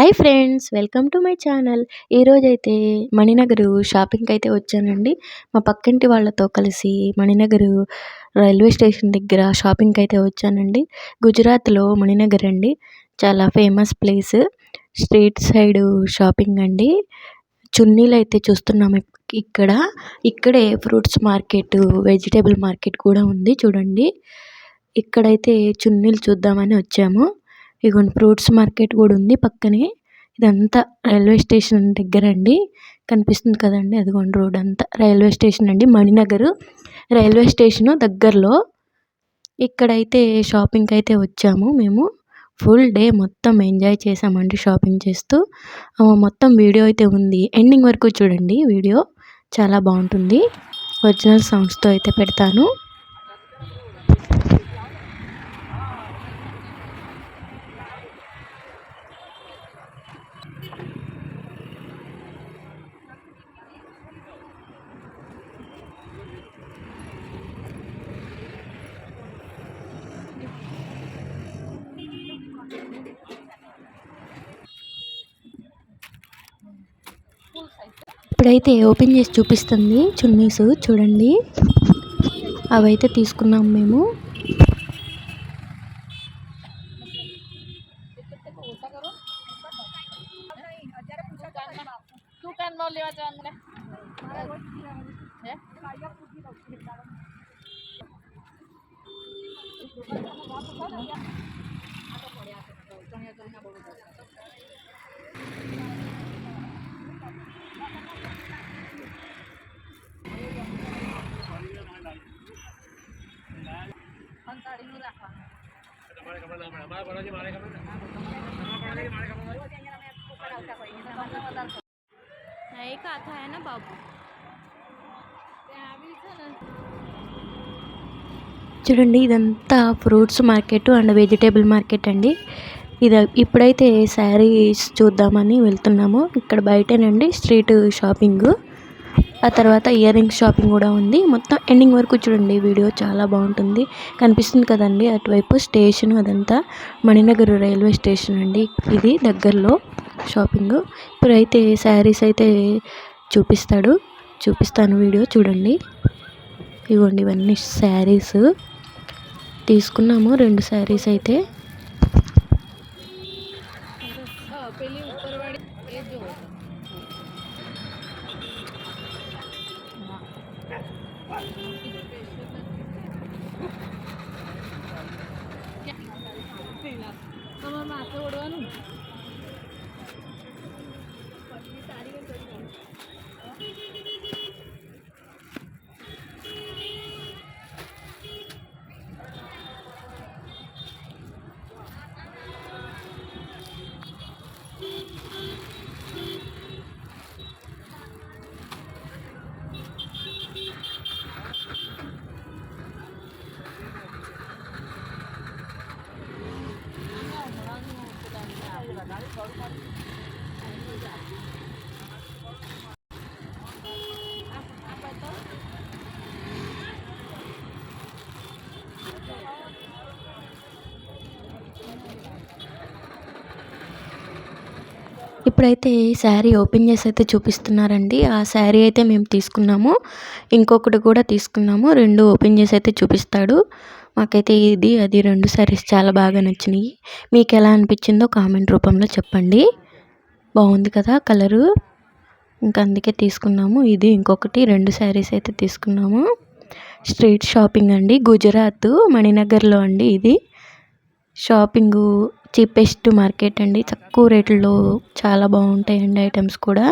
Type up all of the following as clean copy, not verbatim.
Hi friends, welcome to my channel. ఈరోజైతే మణినగర్ షాపింగ్కి అయితే వచ్చానండి. మా పక్కింటి వాళ్ళతో కలిసి మణినగర్ రైల్వే స్టేషన్ దగ్గర షాపింగ్కి అయితే వచ్చానండి. గుజరాత్లో మణినగర్ అండి, చాలా famous place. Street side shopping అండి. చున్నీలు అయితే చూస్తున్నాము ఇక్కడే ఫ్రూట్స్ మార్కెట్, వెజిటేబుల్ మార్కెట్ కూడా ఉంది చూడండి. ఇక్కడైతే చున్నీలు చూద్దామని వచ్చాము. ఇగోండి, ఫ్రూట్స్ మార్కెట్ కూడా ఉంది పక్కనే. ఇదంతా రైల్వే స్టేషన్ దగ్గర అండి, కనిపిస్తుంది కదండి, అదిగోండి రోడ్ అంతా రైల్వే స్టేషన్ అండి. మణినగర్ రైల్వే స్టేషన్ దగ్గరలో ఇక్కడైతే షాపింగ్కి అయితే వచ్చాము మేము. ఫుల్ డే మొత్తం ఎంజాయ్ చేసామండి షాపింగ్ చేస్తూ. మొత్తం వీడియో అయితే ఉంది, ఎండింగ్ వరకు చూడండి. వీడియో చాలా బాగుంటుంది. ఒరిజినల్ సౌండ్స్తో అయితే పెడతాను. ఇప్పుడైతే ఓపెన్ చేసి చూపిస్తుంది చున్నీస్ చూడండి. అవైతే తీసుకున్నాం మేము. చూడండి, ఇదంతా fruits market and vegetable market అండి. ఇప్పుడైతే శారీస్ చూద్దామని వెళ్తున్నాము. ఇక్కడ బయటేనండి స్ట్రీట్ షాపింగ్. ఆ తర్వాత ఇయర్ రింగ్స్ షాపింగ్ కూడా ఉంది. మొత్తం ఎండింగ్ వరకు చూడండి, వీడియో చాలా బాగుంటుంది. కనిపిస్తుంది కదండి అటువైపు స్టేషన్, అదంతా మణినగర్ రైల్వే స్టేషన్ అండి. ఇది దగ్గరలో షాపింగ్. ఇప్పుడైతే శారీస్ అయితే చూపిస్తాను, వీడియో చూడండి. ఇవ్వండి, ఇవన్నీ శారీస్ తీసుకున్నాము, 2 శారీస్ అయితే. ఇప్పుడైతే శారీ ఓపెన్ చేసి అయితే చూపిస్తున్నారండి. ఆ శారీ అయితే మేము తీసుకున్నాము, ఇంకొకటి కూడా తీసుకున్నాము. 2 ఓపెన్ చేసి అయితే చూపిస్తాడు. మాకైతే ఇది 2 శారీస్ చాలా బాగా నచ్చినాయి. మీకు ఎలా అనిపించిందో కామెంట్ రూపంలో చెప్పండి. బాగుంది కదా కలరు, ఇంకా అందుకే తీసుకున్నాము. ఇది ఇంకొకటి 2 శారీస్ అయితే తీసుకున్నాము. స్ట్రీట్ షాపింగ్ అండి, గుజరాత్ మణినగర్లో అండి. ఇది షాపింగు చీపెస్ట్ మార్కెట్ అండి. తక్కువ రేట్లలో చాలా బాగుంటాయండి ఐటమ్స్ కూడా.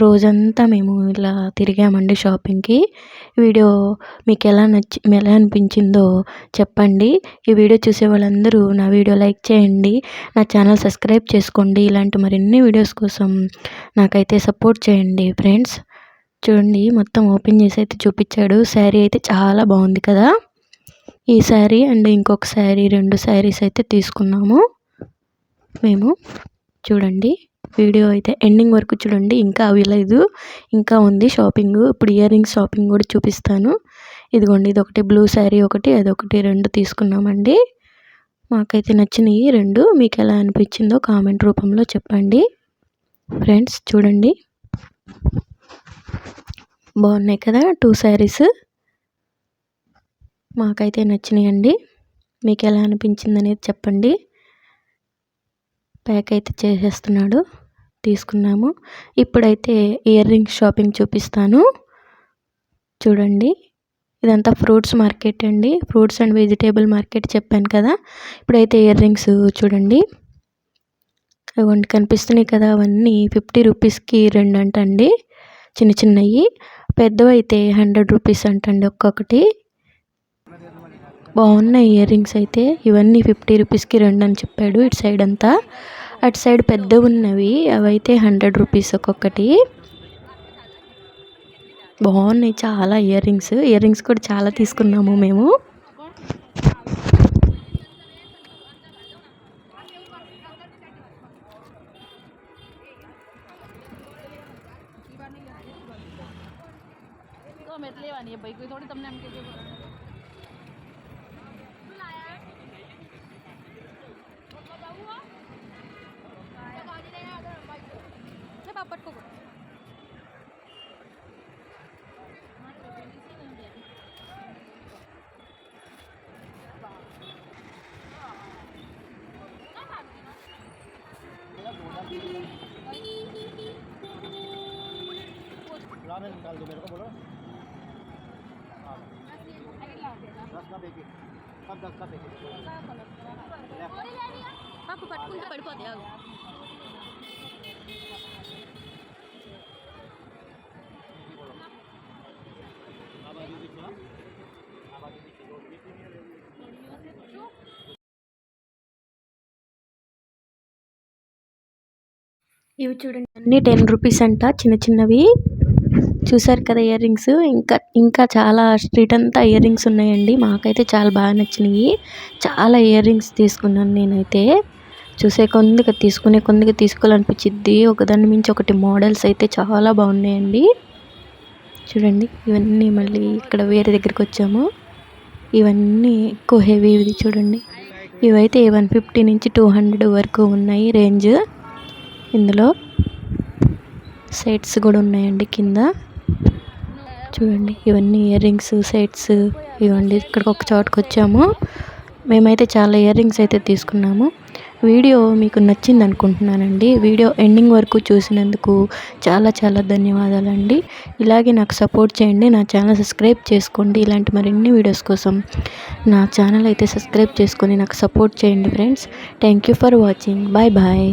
రోజంతా మేము ఇలా తిరిగామండి షాపింగ్కి. వీడియో మీకు ఎలా అనిపించిందో చెప్పండి. ఈ వీడియో చూసే వాళ్ళందరూ నా వీడియో లైక్ చేయండి, నా ఛానల్ సబ్స్క్రైబ్ చేసుకోండి. ఇలాంటి మరిన్ని వీడియోస్ కోసం నాకైతే సపోర్ట్ చేయండి ఫ్రెండ్స్. చూడండి, మొత్తం ఓపెన్ చేసి అయితే చూపించాడు. శారీ అయితే చాలా బాగుంది కదా. ఈ శారీ అండ్ ఇంకొక శారీ, 2 శారీస్ అయితే తీసుకున్నాము మేము. చూడండి, వీడియో అయితే ఎండింగ్ వరకు చూడండి. ఇంకా అవ్వలేదు, ఇంకా ఉంది షాపింగ్. ఇప్పుడు ఇయర్ రింగ్స్ షాపింగ్ కూడా చూపిస్తాను. ఇదిగోండి, ఇదొకటి బ్లూ శారీ, ఒకటి అదొకటి, 2 తీసుకున్నామండి. మాకైతే నచ్చినాయి 2. మీకు ఎలా అనిపించిందో కామెంట్ రూపంలో చెప్పండి ఫ్రెండ్స్. చూడండి బాగున్నాయి కదా 2 శారీస్. మాకైతే నచ్చినాయండి. మీకు ఎలా అనిపించింది అనేది చెప్పండి. ప్యాక్ అయితే చేసేస్తున్నాడు. తీసుకున్నాము. ఇప్పుడైతే ఇయర్ రింగ్స్ షాపింగ్ చూపిస్తాను చూడండి. ఇదంతా ఫ్రూట్స్ మార్కెట్ అండి. ఫ్రూట్స్ అండ్ వెజిటేబుల్ మార్కెట్ చెప్పాను కదా. ఇప్పుడైతే ఇయర్ రింగ్స్ చూడండి. అవి కనిపిస్తున్నాయి కదా, అవన్నీ 50 రూపీస్కి 2 అంటండి. చిన్న చిన్నవి. పెద్దవైతే 100 రూపీస్ అంటండి ఒక్కొక్కటి. బాగున్నాయి ఇయర్ రింగ్స్ అయితే. ఇవన్నీ 50 రూపీస్కి 2 అని చెప్పాడు ఇటు సైడ్ అంతా. అటు సైడ్ పెద్దవి ఉన్నవి అవైతే 100 రూపీస్ ఒక్కొక్కటి. బాగున్నాయి చాలా ఇయర్ రింగ్స్ కూడా చాలా తీసుకున్నాము మేము. रामेन निकाल दो मेरे को, बोलो 10 का पैकेट, सब 10 का पैकेट మాకు పట్టుకుంటే పడిపోతాయి. ఇవి చూడండి అన్నీ 10 రూపీస్ అంట, చిన్న చిన్నవి. చూసారు కదా ఇయర్ రింగ్స్. ఇంకా చాలా స్ట్రీట్ అంతా ఇయర్ రింగ్స్ ఉన్నాయండి. మాకైతే చాలా బాగా నచ్చినాయి. చాలా ఇయర్ రింగ్స్ తీసుకున్నాను నేనైతే. చూసే కొందుగా తీసుకోవాలనిపించిద్ది. ఒకదాని మించి ఒకటి మోడల్స్ అయితే చాలా బాగున్నాయండి. చూడండి ఇవన్నీ మళ్ళీ ఇక్కడ వేరే దగ్గరికి వచ్చాము. ఇవన్నీ ఎక్కువ హెవీ. ఇది చూడండి, ఇవైతే 150 నుంచి 200 వరకు ఉన్నాయి రేంజ్. ఇందులో సెట్స్ కూడా ఉన్నాయండి కింద. చూడండి ఇవన్నీ ఇయర్ రింగ్స్ సెట్స్. ఇవ్వండి ఇక్కడికి ఒక చోటుకు వచ్చాము. మేమైతే చాలా ఇయర్ రింగ్స్ అయితే తీసుకున్నాము. వీడియో మీకు నచ్చింది అనుకుంటున్నానండి. వీడియో ఎండింగ్ వరకు చూసినందుకు చాలా చాలా ధన్యవాదాలండి. ఇలాగే నాకు సపోర్ట్ చేయండి. నా ఛానల్ సబ్స్క్రైబ్ చేసుకోండి. ఇలాంటి మరిన్ని వీడియోస్ కోసం నా ఛానల్ అయితే సబ్స్క్రైబ్ చేసుకొని నాకు సపోర్ట్ చేయండి friends. Thank you for watching. Bye bye.